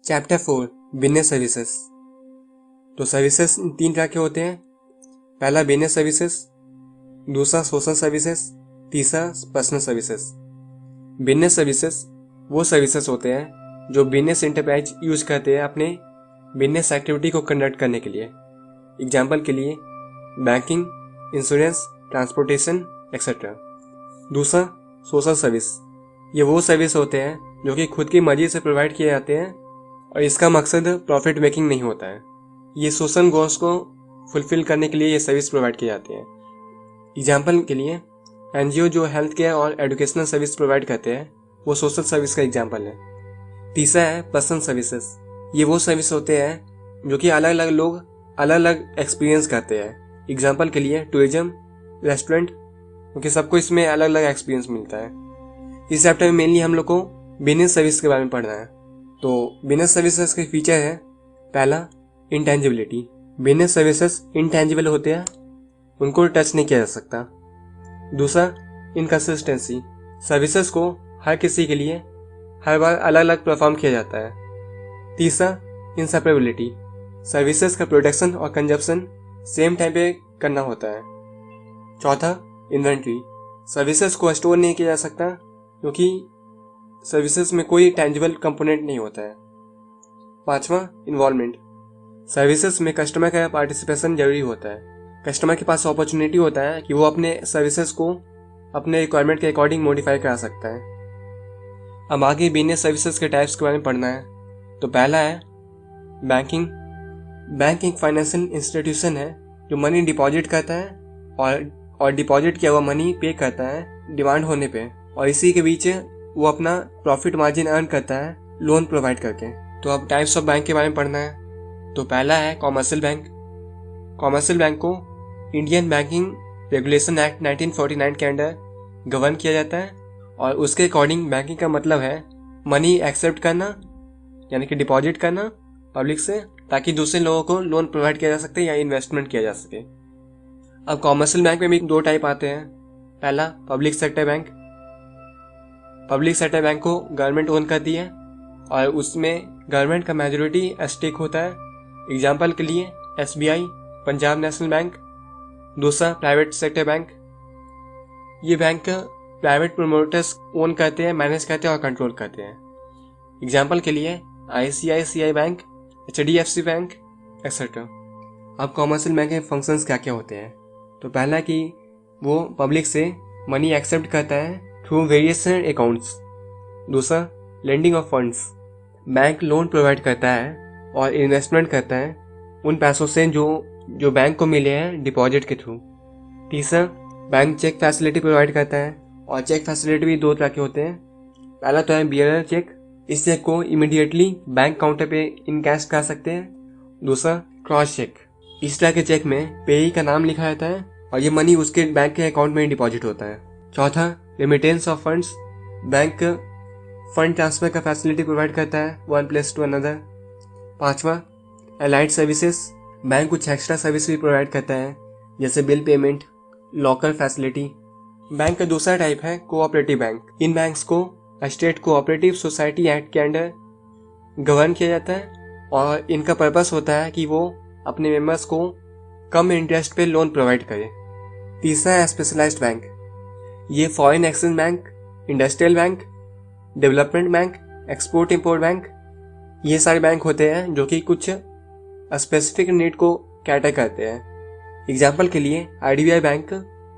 Chapter 4 business services. तो services 3 तरह के होते हैं। पहला बिजनेस सर्विसेज, दूसरा सोशल सर्विसेज, तीसरा पर्सनल सर्विसेज। बिजनेस सर्विसेज वो सर्विसेज होते हैं जो बिजनेस इंटरप्राइज यूज करते हैं अपने बिजनेस एक्टिविटी को कंडक्ट करने के लिए। एग्जाम्पल के लिए बैंकिंग, इंश्योरेंस, ट्रांसपोर्टेशन एक्सेट्रा। दूसरा सोशल सर्विस, ये वो सर्विस होते हैं जो कि खुद की मर्जी से प्रोवाइड किए जाते हैं और इसका मकसद प्रॉफिट मेकिंग नहीं होता है। ये सोशल गोल्स को फुलफिल करने के लिए ये सर्विस प्रोवाइड की जाती है। एग्जाम्पल के लिए एनजीओ जो हेल्थ केयर और एजुकेशनल सर्विस प्रोवाइड करते हैं वो सोशल सर्विस का एग्जाम्पल है। तीसरा है पर्सनल सर्विसेज। ये वो सर्विस होते हैं जो कि अलग अलग लोग अलग अलग एक्सपीरियंस करते हैं। एग्जाम्पल के लिए टूरिज्म, रेस्टोरेंट, क्योंकि सबको इसमें अलग अलग एक्सपीरियंस मिलता है। इस चैप्टर में मेनली हम लोग को बिजनेस सर्विस के बारे में पढ़ना है। तो बिजनेस सर्विसेज के फीचर है, पहला इंटेंजिबिलिटी। बिजनेस सर्विसेज इंटेंजिबल होते हैं, उनको टच नहीं किया जा सकता। दूसरा इनकंसिस्टेंसी, सर्विसेज को हर किसी के लिए हर बार अलग अलग परफॉर्म किया जाता है। तीसरा इंसेपरेबिलिटी, सर्विसेज का प्रोडक्शन और कंजप्शन सेम टाइम पे करना होता है। चौथा इन्वेंट्री, सर्विसेज को स्टोर नहीं किया जा सकता क्योंकि सर्विसेज में कोई टेंजिबल कंपोनेंट नहीं होता है। पांचवा इन्वॉल्वमेंट, सर्विसेज में कस्टमर का पार्टिसिपेशन जरूरी होता है। कस्टमर के पास अपॉर्चुनिटी होता है कि वो अपने सर्विसेज को अपने रिक्वायरमेंट के अकॉर्डिंग मॉडिफाई करा सकता है। अब आगे बिजनेस सर्विसेज के टाइप्स के बारे में पढ़ना है। तो पहला है बैंकिंग। बैंक एक फाइनेंशियल इंस्टीट्यूशन है जो मनी डिपॉजिट करता है और डिपॉजिट किया हुआ मनी पे करता है डिमांड होने पे, और इसी के बीच वो अपना प्रॉफिट मार्जिन अर्न करता है लोन प्रोवाइड करके। तो अब टाइप्स ऑफ बैंक के बारे में पढ़ना है। तो पहला है कॉमर्शियल बैंक। कॉमर्शियल बैंक को इंडियन बैंकिंग रेगुलेशन एक्ट 1949 के अंडर गवर्न किया जाता है और उसके अकॉर्डिंग बैंकिंग का मतलब है मनी एक्सेप्ट करना, यानी कि डिपॉजिट करना पब्लिक से, ताकि दूसरे लोगों को लोन प्रोवाइड किया जा सके या इन्वेस्टमेंट किया जा सके। अब कॉमर्शियल बैंक में भी 2 टाइप आते हैं। पहला public sector bank. Public sector bank को गवर्नमेंट ओन करती है और उसमें गवर्नमेंट का मेजॉरिटी स्टेक होता है। एग्जाम्पल के लिए एसबीआई, पंजाब नेशनल बैंक। दूसरा प्राइवेट सेक्टर बैंक, ये बैंक प्राइवेट प्रोमोटर्स ओन करते हैं, मैनेज करते हैं और कंट्रोल करते हैं। एग्जाम्पल के लिए ICICI bank, HDFC bank etcetera. अब कॉमर्शियल बैंक के फंक्शंस क्या क्या होते हैं। तो पहला कि वो पब्लिक से मनी एक्सेप्ट करता है थ्रू वेरियस अकाउंट्स। दूसरा lending of funds, bank loan provide करता है और इन्वेस्टमेंट करता है उन पैसों से जो बैंक को मिले हैं डिपॉजिट के थ्रू। तीसरा बैंक चेक फैसिलिटी प्रोवाइड करता है और चेक फैसिलिटी भी 2 तरह के होते हैं। पहला तो है बियरर चेक, इस चेक को इमीडिएटली बैंक काउंटर पे इनकैश कर सकते हैं। दूसरा क्रॉस चेक, इस तरह के चेक में पेई का नाम लिखा रहता है और ये मनी उसके बैंक के अकाउंट में डिपॉजिट होता है। चौथा remittance of funds, bank fund transfer का फैसिलिटी प्रोवाइड करता है वन प्लेस टू अनदर। पांचवा एलाइड सर्विसेज, बैंक कुछ एक्स्ट्रा सर्विस भी प्रोवाइड करता है जैसे bill payment, locker facility. Bank का दूसरा टाइप है कोऑपरेटिव बैंक। इन बैंक्स को स्टेट कोऑपरेटिव सोसाइटी एक्ट के अंडर गवर्न किया जाता है और इनका पर्पस होता है कि वो अपने मेंबर्स को कम इंटरेस्ट पे लोन प्रोवाइड करे। तीसरा है स्पेशलाइज्ड बैंक, ये foreign exchange bank, industrial bank, development bank, export import bank, ये सारे बैंक होते हैं जो कि कुछ स्पेसिफिक नीड को कैटर करते हैं। एग्जाम्पल के लिए आईडीबीआई बैंक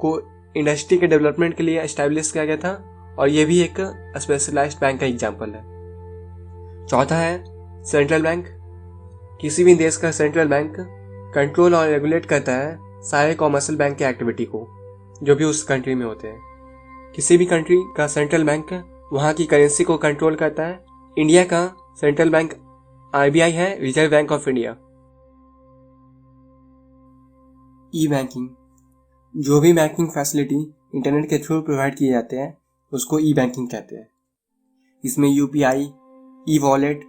को इंडस्ट्री के डेवलपमेंट के लिए एस्टैब्लिश किया गया था और ये भी एक स्पेशलाइज्ड बैंक का एग्जाम्पल है। चौथा है सेंट्रल बैंक। किसी भी देश का सेंट्रल बैंक कंट्रोल और रेगुलेट करता है सारे कॉमर्शियल बैंक के एक्टिविटी को जो भी उस कंट्री में होते हैं। किसी भी कंट्री का सेंट्रल बैंक वहाँ की करेंसी को कंट्रोल करता है। इंडिया का सेंट्रल बैंक आरबीआई है, reserve bank of India. E banking, जो भी बैंकिंग फैसिलिटी इंटरनेट के थ्रू प्रोवाइड किए जाते हैं उसको ई बैंकिंग कहते हैं। इसमें UPI, e wallet,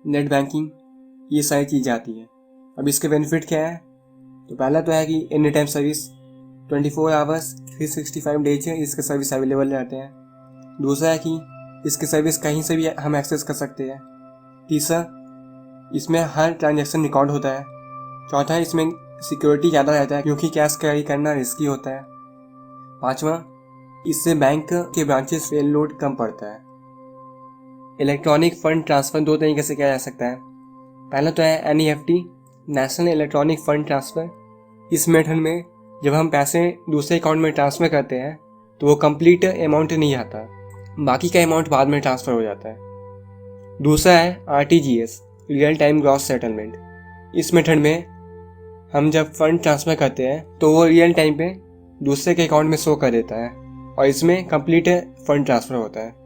net banking, ये सारी चीज़ें आती हैं। अब इसके बेनिफिट क्या है। तो पहला तो है कि any time service, 24 hours 365 days इसके सर्विस अवेलेबल रहते हैं। दूसरा है कि इसकी सर्विस कहीं से भी हम एक्सेस कर सकते हैं। तीसरा इसमें हर ट्रांजैक्शन रिकॉर्ड होता है। चौथा, इसमें सिक्योरिटी ज़्यादा रहता है क्योंकि कैश कैरी करना रिस्की होता है। पांचवा, इससे बैंक के ब्रांचेस पे लोड कम पड़ता है। इलेक्ट्रॉनिक फंड ट्रांसफ़र दो तरीके से किया जा सकता है। पहला तो है NEFT, national electronic fund transfer. इस मेथड में जब हम पैसे दूसरे अकाउंट में ट्रांसफ़र करते हैं तो वो कंप्लीट अमाउंट नहीं आता, बाकी का अमाउंट बाद में ट्रांसफ़र हो जाता है। दूसरा है RTGS, real time gross settlement. इस मेथड में हम जब फंड ट्रांसफ़र करते हैं तो वो रियल टाइम पे दूसरे के अकाउंट में शो कर देता है और इसमें कंप्लीट फंड ट्रांसफ़र होता है।